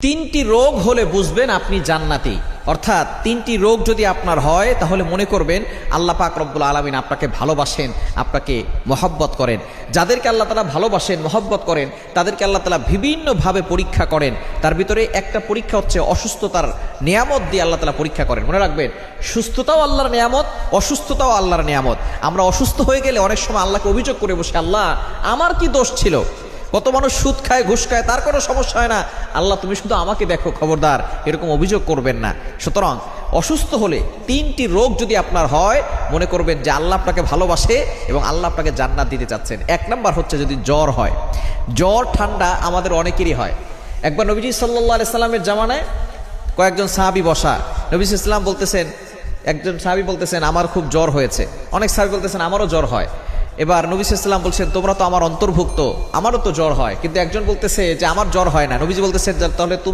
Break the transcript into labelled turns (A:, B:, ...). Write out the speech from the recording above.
A: তিনটি রোগ হলে বুঝবেন আপনি জান্নাতি। অর্থাৎ তিনটি রোগ যদি আপনার হয় তাহলে মনে করবেন আল্লাহ পাক রব্বুল আলামিন আপনাকে ভালোবাসেন, আপনাকে মহব্বত করেন। যাদেরকে আল্লাহ তাআলা ভালোবাসেন, মহব্বত করেন, তাদেরকে আল্লাহ তাআলা বিভিন্নভাবে পরীক্ষা করেন। তার ভিতরে একটা পরীক্ষা হচ্ছে অসুস্থতার নিয়ামত দিয়ে আল্লাহ তাআলা পরীক্ষা করেন। মনে রাখবেন, সুস্থতাও আল্লাহর নিয়ামত, অসুস্থতাও আল্লাহর নিয়ামত। আমরা অসুস্থ হয়ে গেলে অনেক সময় আল্লাহকে অভিযোগ করে বসে, আল্লাহ আমার কি দোষ ছিল? কত মানুষ সুদ খায়, ঘুষ খায়, তার কোনো সমস্যা হয় না, আল্লাহ তুমি শুধু আমাকে দেখো, খবরদার এরকম অভিযোগ করবেন না। সুতরাং অসুস্থ হলে তিনটি রোগ যদি আপনার হয়, মনে করবেন যে আল্লাহ আপনাকে ভালোবাসে এবং আল্লাহ আপনাকে জান্নাত দিতে চাচ্ছেন। এক নাম্বার হচ্ছে যদি জ্বর হয়। জ্বর ঠান্ডা আমাদের অনেকেরই হয়। একবার নবীজি সাল্লাল্লাহু আলাইহি সাল্লামের জামানায় কয়েকজন সাহাবী বসা, নবী সাল্লাল্লাহু আলাইহি সাল্লাম বলতেছেন, একজন সাহাবী বলতেছেন আমার খুব জ্বর হয়েছে, অনেক সাহাবী বলতেছেন আমারও জ্বর হয়। এবার নবী সাল্লাল্লাহু আলাইহি সাল্লাম বলছেন তোমরা তো আমার অন্তর্ভুক্ত, আমারও তো জ্বর হয়। কিন্তু একজন বলতেছে যে আমার জ্বর হয় না। নবীজি বলতেছেন তাহলে তুমি